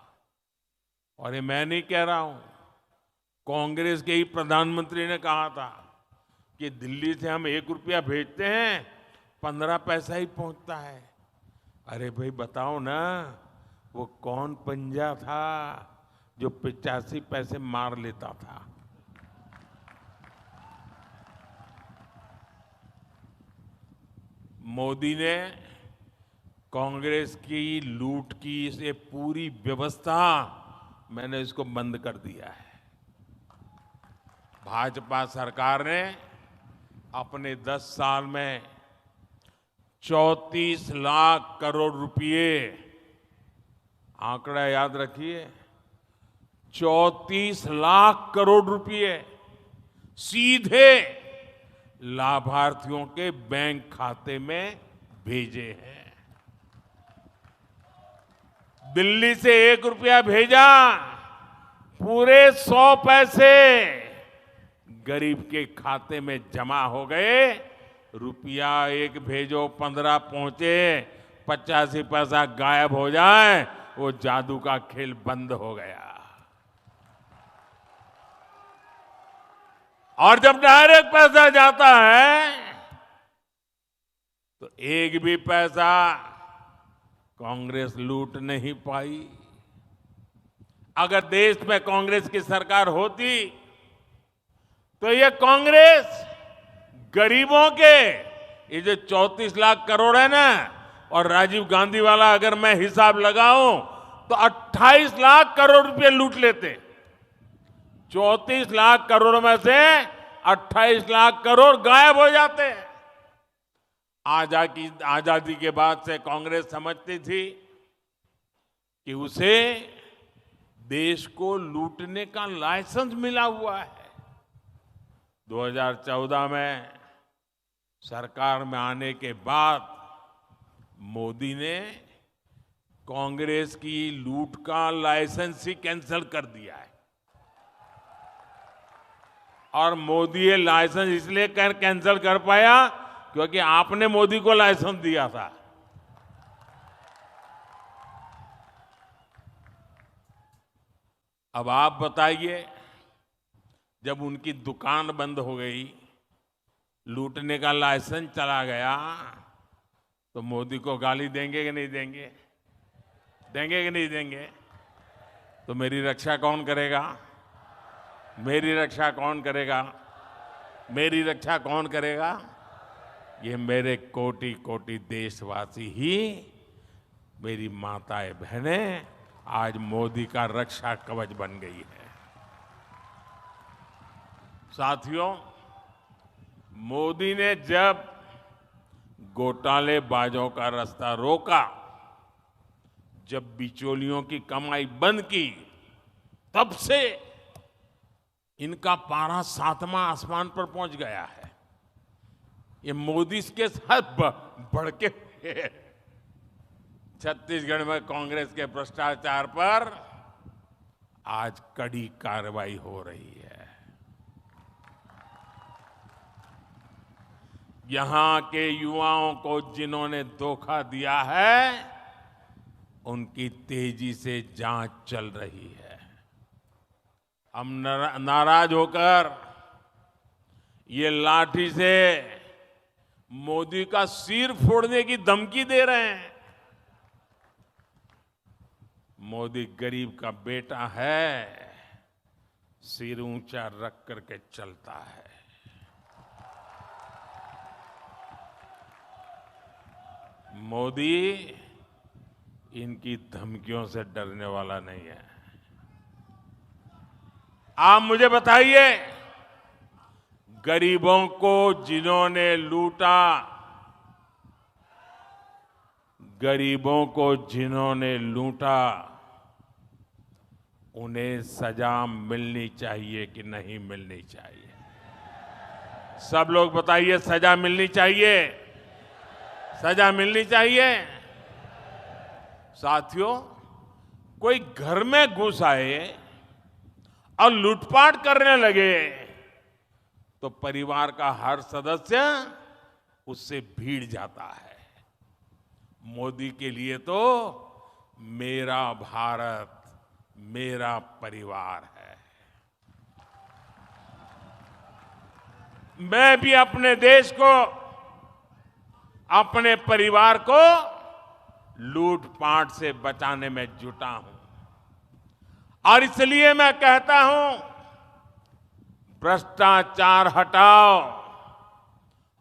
और ये मैं नहीं कह रहा हूं, कांग्रेस के ही प्रधानमंत्री ने कहा था कि दिल्ली से हम 1 रुपया भेजते हैं, 15 पैसा ही पहुंचता है। अरे भाई बताओ ना, वो कौन पंजा था जो 85 पैसे मार लेता था? मोदी ने कांग्रेस की लूट की ये पूरी व्यवस्था, मैंने इसको बंद कर दिया है। भाजपा सरकार ने अपने 10 साल में 34 लाख करोड़ रुपए, आंकड़ा याद रखिए, 34 लाख करोड़ रुपए सीधे लाभार्थियों के बैंक खाते में भेजे हैं। दिल्ली से 1 रुपया भेजा, पूरे 100 पैसे गरीब के खाते में जमा हो गए। रुपया 1 भेजो, 15 पहुंचे, 85 पैसा गायब हो जाए, वो जादू का खेल बंद हो गया। और जब डायरेक्ट पैसा जाता है तो एक भी पैसा कांग्रेस लूट नहीं पाई। अगर देश में कांग्रेस की सरकार होती तो ये कांग्रेस गरीबों के, ये जो 34 लाख करोड़ है ना, और राजीव गांधी वाला अगर मैं हिसाब लगाऊं तो 28 लाख करोड़ रुपए लूट लेते। 34 लाख करोड़ में से 28 लाख करोड़ गायब हो जाते हैं। आजादी के बाद से कांग्रेस समझती थी कि उसे देश को लूटने का लाइसेंस मिला हुआ है। 2014 में सरकार में आने के बाद मोदी ने कांग्रेस की लूट का लाइसेंस ही कैंसिल कर दिया है। और मोदी ये लाइसेंस इसलिए कैंसिल कर पाया क्योंकि आपने मोदी को लाइसेंस दिया था। अब आप बताइए, जब उनकी दुकान बंद हो गई, लूटने का लाइसेंस चला गया तो मोदी को गाली देंगे कि नहीं देंगे? देंगे कि नहीं देंगे? तो मेरी रक्षा कौन करेगा? मेरी रक्षा कौन करेगा? मेरी रक्षा कौन करेगा? ये मेरे कोटि कोटि देशवासी ही, मेरी माताएं बहनें आज मोदी का रक्षा कवच बन गई है। साथियों, मोदी ने जब घोटालेबाजों का रास्ता रोका, जब बिचौलियों की कमाई बंद की, तब से इनका पारा 7वां आसमान पर पहुंच गया है। ये मोदी के साथ बढ़ के छत्तीसगढ़ में कांग्रेस के भ्रष्टाचार पर आज कड़ी कार्रवाई हो रही है। यहां के युवाओं को जिन्होंने धोखा दिया है, उनकी तेजी से जांच चल रही है। हम नाराज होकर ये लाठी से मोदी का सिर फोड़ने की धमकी दे रहे हैं। मोदी गरीब का बेटा है, सिर ऊंचा रख करके चलता है। मोदी इनकी धमकियों से डरने वाला नहीं है। आप मुझे बताइए, गरीबों को जिन्होंने लूटा, गरीबों को जिन्होंने लूटा, उन्हें सजा मिलनी चाहिए कि नहीं मिलनी चाहिए? सब लोग बताइए, सजा मिलनी चाहिए? सजा मिलनी चाहिए? साथियों, कोई घर में घुस आए और लूटपाट करने लगे तो परिवार का हर सदस्य उससे भीड़ जाता है। मोदी के लिए तो मेरा भारत, मेरा परिवार है। मैं भी अपने देश को, अपने परिवार को लूटपाट से बचाने में जुटा हूं। और इसलिए मैं कहता हूं, भ्रष्टाचार हटाओ।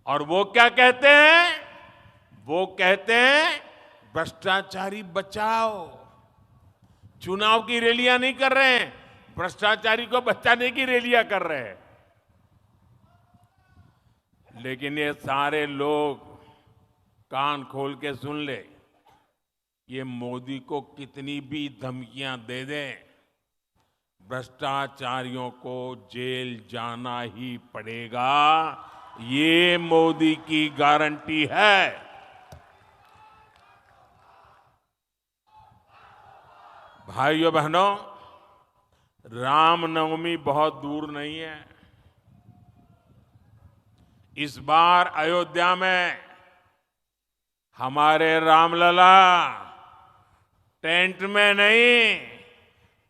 और वो क्या कहते हैं? वो कहते हैं भ्रष्टाचारी बचाओ। चुनाव की रैलियां नहीं कर रहे हैं, भ्रष्टाचारी को बचाने की रैलियां कर रहे हैं। लेकिन ये सारे लोग कान खोल के सुन ले, ये मोदी को कितनी भी धमकियां दे दें, भ्रष्टाचारियों को जेल जाना ही पड़ेगा। ये मोदी की गारंटी है। भाइयों बहनों, रामनवमी बहुत दूर नहीं है। इस बार अयोध्या में हमारे रामलला टेंट में नहीं,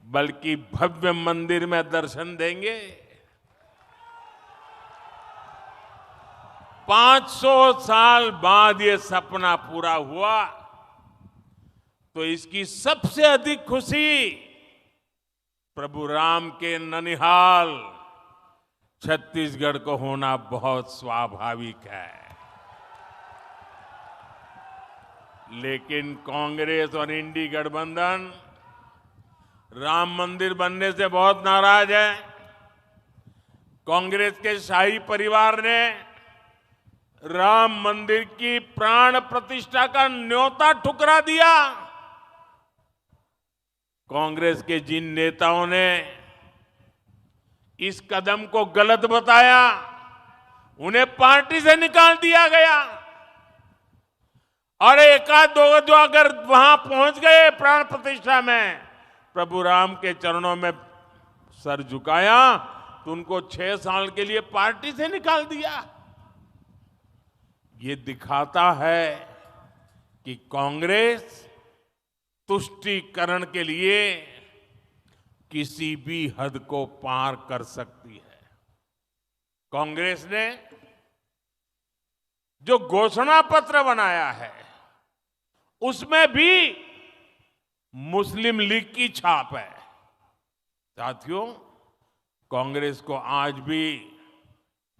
बल्कि भव्य मंदिर में दर्शन देंगे। 500 साल बाद ये सपना पूरा हुआ, तो इसकी सबसे अधिक खुशी प्रभु राम के ननिहाल छत्तीसगढ़ को होना बहुत स्वाभाविक है। लेकिन कांग्रेस और इंडी गठबंधन राम मंदिर बनने से बहुत नाराज है। कांग्रेस के शाही परिवार ने राम मंदिर की प्राण प्रतिष्ठा का न्योता ठुकरा दिया। कांग्रेस के जिन नेताओं ने इस कदम को गलत बताया, उन्हें पार्टी से निकाल दिया गया। और एकाध दो जो अगर वहां पहुंच गए प्राण प्रतिष्ठा में, प्रभु राम के चरणों में सर झुकाया, तो उनको 6 साल के लिए पार्टी से निकाल दिया। ये दिखाता है कि कांग्रेस तुष्टीकरण के लिए किसी भी हद को पार कर सकती है। कांग्रेस ने जो घोषणा पत्र बनाया है उसमें भी मुस्लिम लीग की छाप है। साथियों, कांग्रेस को आज भी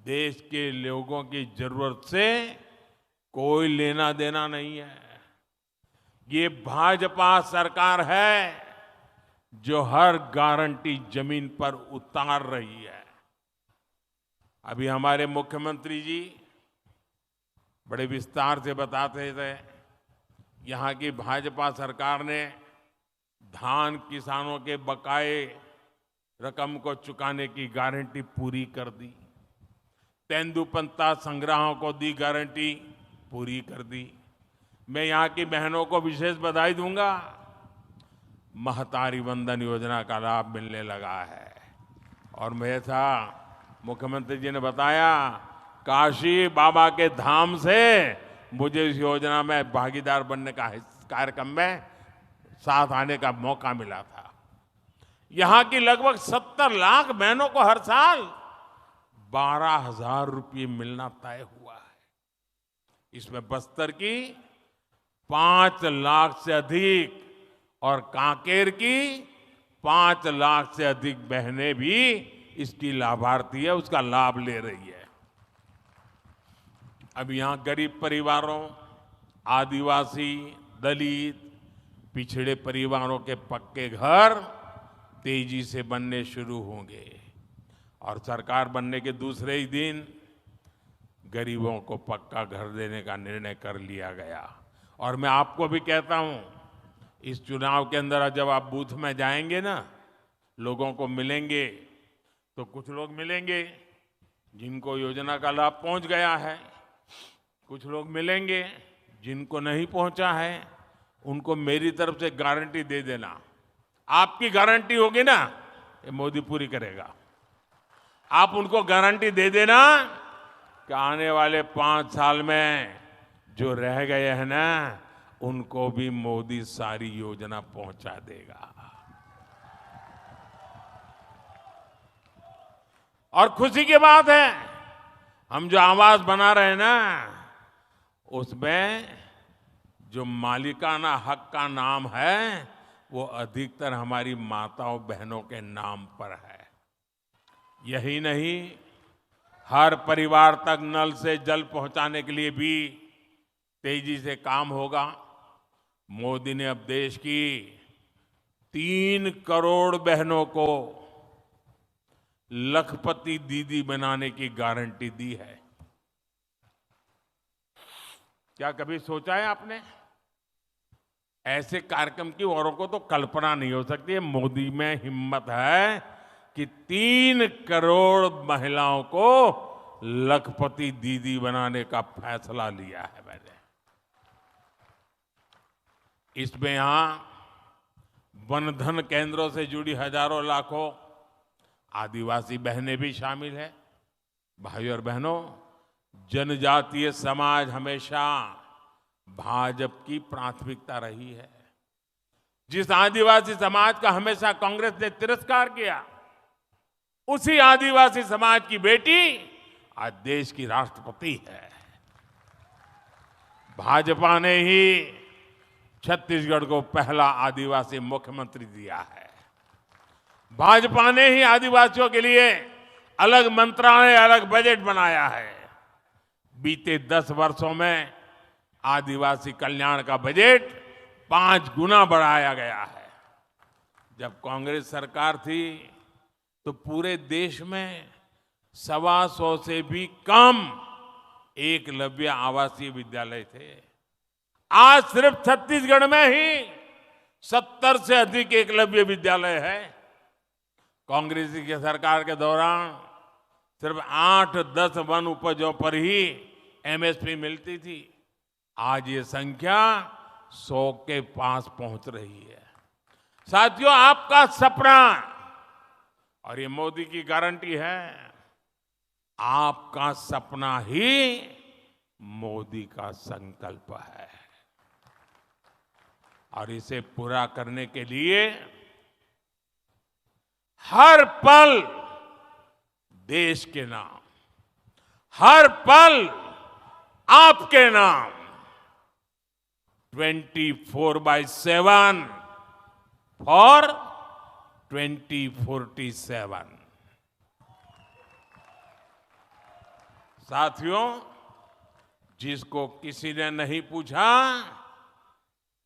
देश के लोगों की जरूरत से कोई लेना देना नहीं है। ये भाजपा सरकार है जो हर गारंटी जमीन पर उतार रही है। अभी हमारे मुख्यमंत्री जी बड़े विस्तार से बताते थे, यहाँ की भाजपा सरकार ने धान किसानों के बकाए रकम को चुकाने की गारंटी पूरी कर दी, तेंदुपत्ता संग्राहकों को दी गारंटी पूरी कर दी। मैं यहाँ की बहनों को विशेष बधाई दूंगा, महतारी वंदन योजना का लाभ मिलने लगा है। और मेरा मुख्यमंत्री जी ने बताया, काशी बाबा के धाम से मुझे इस योजना में भागीदार बनने का कार्यक्रम में साथ आने का मौका मिला था। यहाँ की लगभग 70 लाख बहनों को हर साल 12,000 रुपये मिलना तय हुआ है। इसमें बस्तर की 5 लाख से अधिक और कांकेर की 5 लाख से अधिक बहनें भी इसकी लाभार्थी है, उसका लाभ ले रही है। अब यहाँ गरीब परिवारों, आदिवासी, दलित, पिछड़े परिवारों के पक्के घर तेजी से बनने शुरू होंगे और सरकार बनने के दूसरे ही दिन गरीबों को पक्का घर देने का निर्णय कर लिया गया। और मैं आपको भी कहता हूं, इस चुनाव के अंदर जब आप बूथ में जाएंगे ना, लोगों को मिलेंगे, तो कुछ लोग मिलेंगे जिनको योजना का लाभ पहुंच गया है, कुछ लोग मिलेंगे जिनको नहीं पहुंचा है। उनको मेरी तरफ से गारंटी दे देना, आपकी गारंटी होगी ना, ये मोदी पूरी करेगा। आप उनको गारंटी दे देना कि आने वाले 5 साल में जो रह गए हैं ना, उनको भी मोदी सारी योजना पहुंचा देगा। और खुशी की बात है, हम जो आवास बना रहे हैं ना, उसमें जो मालिकाना हक का नाम है वो अधिकतर हमारी माताओं बहनों के नाम पर है। यही नहीं, हर परिवार तक नल से जल पहुंचाने के लिए भी तेजी से काम होगा। मोदी ने अब देश की 3 करोड़ बहनों को लखपति दीदी बनाने की गारंटी दी है। क्या कभी सोचा है आपने? ऐसे कार्यक्रम की औरों को तो कल्पना नहीं हो सकती है। मोदी में हिम्मत है कि 3 करोड़ महिलाओं को लखपति दीदी बनाने का फैसला लिया है मैंने। इसमें यहां वनधन केंद्रों से जुड़ी हजारों लाखों आदिवासी बहनें भी शामिल है। भाइयों और बहनों, जनजातीय समाज हमेशा भाजपा की प्राथमिकता रही है। जिस आदिवासी समाज का हमेशा कांग्रेस ने तिरस्कार किया, उसी आदिवासी समाज की बेटी आज देश की राष्ट्रपति है। भाजपा ने ही छत्तीसगढ़ को पहला आदिवासी मुख्यमंत्री दिया है। भाजपा ने ही आदिवासियों के लिए अलग मंत्रालय, अलग बजट बनाया है। बीते 10 वर्षों में आदिवासी कल्याण का बजट 5 गुना बढ़ाया गया है। जब कांग्रेस सरकार थी तो पूरे देश में 125 से भी कम एकलव्य आवासीय विद्यालय थे। आज सिर्फ छत्तीसगढ़ में ही 70 से अधिक एकलव्य विद्यालय है। कांग्रेस की सरकार के दौरान सिर्फ 8-10 वन उपजों पर ही एमएसपी मिलती थी। आज ये संख्या 100 के पास पहुंच रही है। साथियों, आपका सपना और ये मोदी की गारंटी है, आपका सपना ही मोदी का संकल्प है। और इसे पूरा करने के लिए हर पल देश के नाम, हर पल आपके नाम 24/7 फॉर 2047। साथियों, जिसको किसी ने नहीं पूछा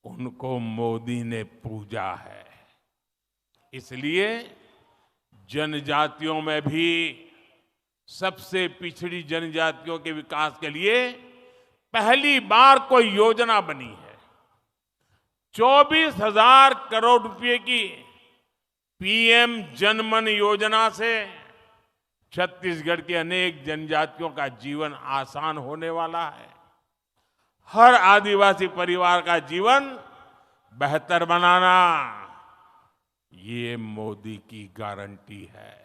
उनको मोदी ने पूजा है। इसलिए जनजातियों में भी सबसे पिछड़ी जनजातियों के विकास के लिए पहली बार कोई योजना बनी है। 24,000 करोड़ रुपए की पीएम जनमन योजना से छत्तीसगढ़ के अनेक जनजातियों का जीवन आसान होने वाला है। हर आदिवासी परिवार का जीवन बेहतर बनाना ये मोदी की गारंटी है।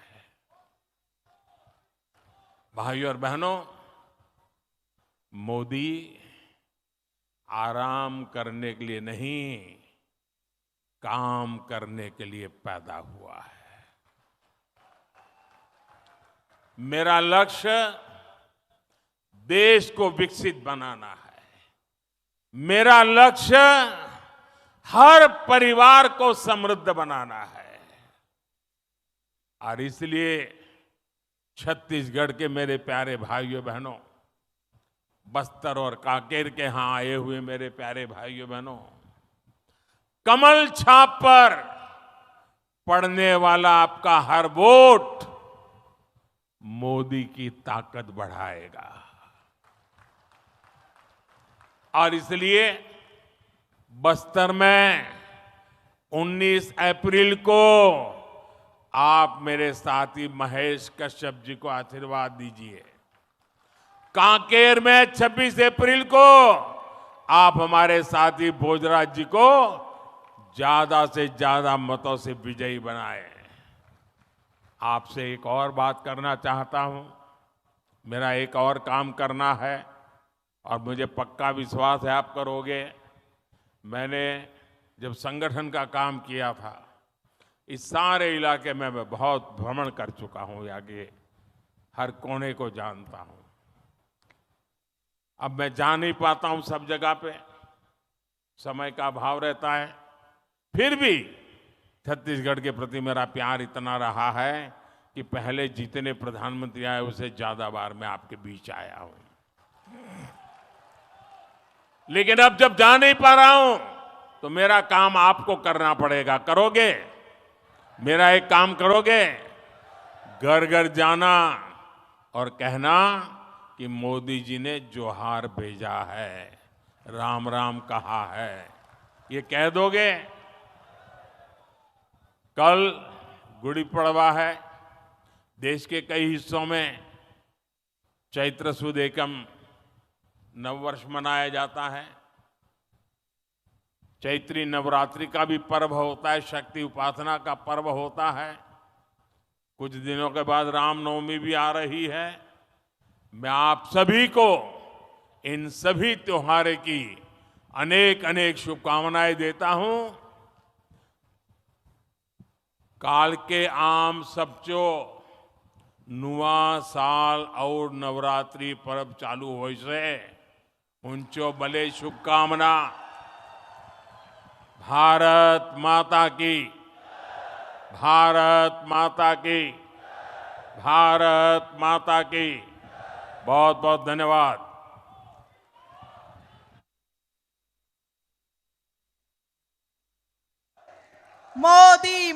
भाइयों और बहनों, मोदी आराम करने के लिए नहीं, काम करने के लिए पैदा हुआ है। मेरा लक्ष्य देश को विकसित बनाना है। मेरा लक्ष्य हर परिवार को समृद्ध बनाना है। और इसलिए छत्तीसगढ़ के मेरे प्यारे भाइयों बहनों, बस्तर और कांकेर के यहां आए हुए मेरे प्यारे भाइयों बहनों, कमल छाप पर पड़ने वाला आपका हर वोट मोदी की ताकत बढ़ाएगा। और इसलिए बस्तर में 19 अप्रैल को आप मेरे साथी महेश कश्यप जी को आशीर्वाद दीजिए। कांकेर में 26 अप्रैल को आप हमारे साथी भोजराज जी को ज्यादा से ज्यादा मतों से विजयी बनाए। आपसे एक और बात करना चाहता हूं। मेरा एक और काम करना है और मुझे पक्का विश्वास है आप करोगे। मैंने जब संगठन का काम किया था, इस सारे इलाके में मैं बहुत भ्रमण कर चुका हूं, आगे हर कोने को जानता हूं। अब मैं जा नहीं पाता हूं सब जगह पे, समय का अभाव रहता है। फिर भी छत्तीसगढ़ के प्रति मेरा प्यार इतना रहा है कि पहले जितने प्रधानमंत्री आए उससे ज्यादा बार मैं आपके बीच आया हूं। लेकिन अब जब जा नहीं पा रहा हूं तो मेरा काम आपको करना पड़ेगा। करोगे? मेरा एक काम करोगे? घर घर जाना और कहना कि मोदी जी ने जोहार भेजा है, राम राम कहा है। ये कह दोगे? कल गुड़ी पड़वा है। देश के कई हिस्सों में चैत्र सुद एकम नववर्ष मनाया जाता है। चैत्री नवरात्रि का भी पर्व होता है, शक्ति उपासना का पर्व होता है। कुछ दिनों के बाद रामनवमी भी आ रही है। मैं आप सभी को इन सभी त्योहारों की अनेक अनेक शुभकामनाएं देता हूं। काल के आम सबचो नुआ साल और नवरात्रि पर्व चालू हो से उनचो भले शुभकामना। भारत माता की, भारत माता की, भारत माता की। बहुत बहुत धन्यवाद। मोदी